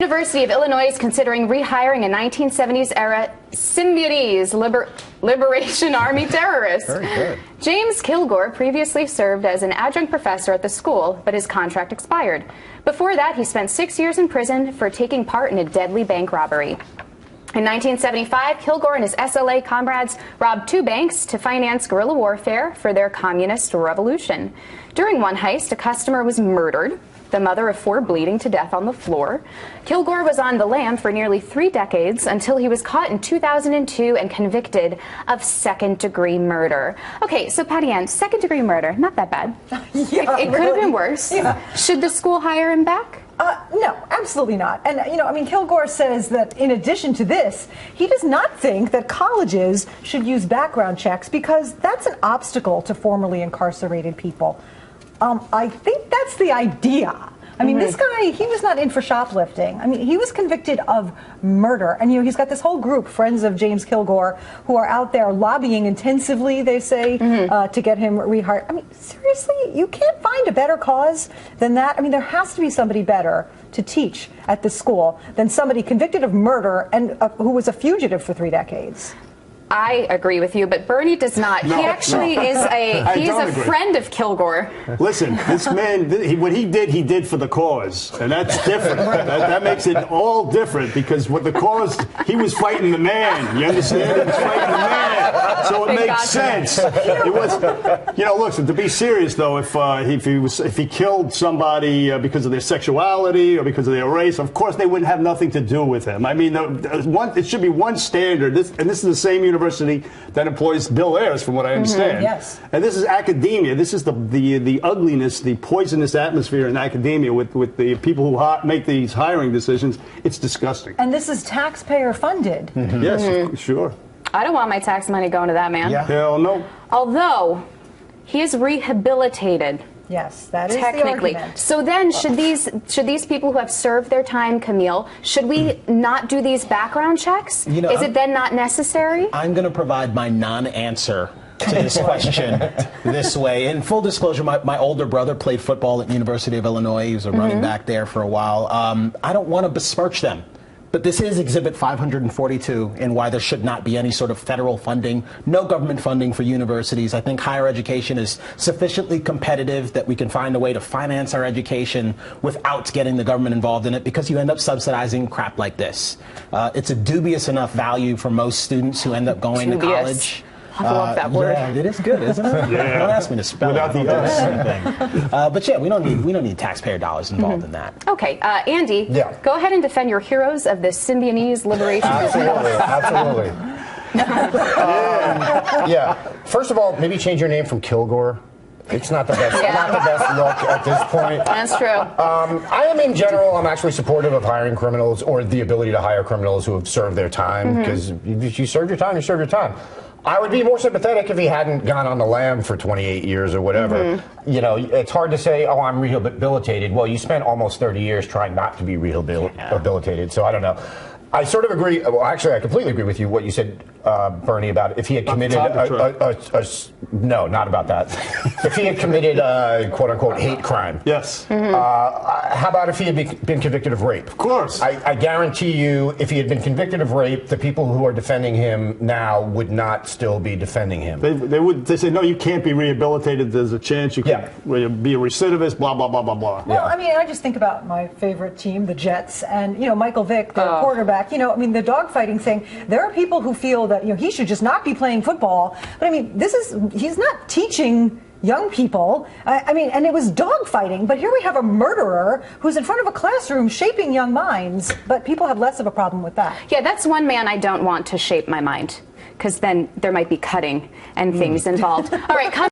University of Illinois is considering rehiring a 1970s-era Symbionese Liberation Army terrorist. Very good. James Kilgore previously served as an adjunct professor at the school, but his contract expired. Before that, he spent 6 years in prison for taking part in a deadly bank robbery. In 1975, Kilgore and his SLA comrades robbed 2 banks to finance guerrilla warfare for their communist revolution. During one heist, a customer was murdered, the mother of 4 bleeding to death on the floor. Kilgore was on the lam for nearly 3 decades until he was caught in 2002 and convicted of second-degree murder. Okay, so Patty Ann, second-degree murder, not that bad. Yeah, it could have been worse. Yeah. Should the school hire him back? No, absolutely not. And, Kilgore says that in addition to this, he does not think that colleges should use background checks because that's an obstacle to formerly incarcerated people. I think that's the idea. I mean, this guy, he was not in for shoplifting. I mean, he was convicted of murder. And, he's got this whole group, friends of James Kilgore, who are out there lobbying intensively, they say, to get him rehired. I mean, seriously, you can't find a better cause than that? I mean, there has to be somebody better to teach at the school than somebody convicted of murder and who was a fugitive for 3 decades. I agree with you, but Bernie does not. No, he actually is a friend of Kilgore. Listen, this man, what he did for the cause, and that's different. that makes it all different because what the cause, he was fighting the man. You understand? He was fighting the man, so it makes sense. It was, look, to be serious though, if he killed somebody because of their sexuality or because of their race, of course they wouldn't have nothing to do with him. I mean, it should be one standard. And this is the same university that employs Bill Ayers, from what I understand. Yes. And this is academia. This is the ugliness, the poisonous atmosphere in academia with the people who make these hiring decisions. It's disgusting. And this is taxpayer funded. Yes, sure. I don't want my tax money going to that man. Yeah. Hell no. Although, he is rehabilitated. Yes, that is technically. the argument. So then, should these people who have served their time, Camille, should we not do these background checks? Is it then not necessary? I'm going to provide my non-answer to this question this way. In full disclosure, my older brother played football at the University of Illinois. He was a running back there for a while. I don't want to besmirch them. But this is Exhibit 542 in why there should not be any sort of federal funding, no government funding for universities. I think higher education is sufficiently competitive that we can find a way to finance our education without getting the government involved in it because you end up subsidizing crap like this. It's a dubious enough value for most students who end up going to college. I love that word. Yeah, it is good, isn't it? Yeah. Don't ask me to spell without it. the S. But yeah, we don't need taxpayer dollars involved in that. Okay, Andy, go ahead and defend your heroes of the Symbionese Liberation. Absolutely. Yeah. First of all, maybe change your name from Kilgore. It's not the best, not the best look at this point. That's true. I am, in general, I'm actually supportive of hiring criminals or the ability to hire criminals who have served their time because if you serve your time, you serve your time. I would be more sympathetic if he hadn't gone on the lam for 28 years or whatever. It's hard to say, oh, I'm rehabilitated. Well, you spent almost 30 years trying not to be rehabilitated, so I don't know. I sort of agree. Well, actually, I completely agree with you what you said, Bernie, about if he had committed no, not about that. If he had committed a quote-unquote hate crime. Yes. How about if he had been convicted of rape? Of course. I guarantee you, if he had been convicted of rape, the people who are defending him now would not still be defending him. They say, no, you can't be rehabilitated. There's a chance you could be a recidivist, blah, blah, blah, blah, blah. Well, I mean, I just think about my favorite team, the Jets, and, Michael Vick, the quarterback. The dogfighting thing, there are people who feel that, he should just not be playing football. But, I mean, he's not teaching young people. And it was dogfighting. But here we have a murderer who's in front of a classroom shaping young minds. But people have less of a problem with that. Yeah, that's one man I don't want to shape my mind, because then there might be cutting and things involved. All right.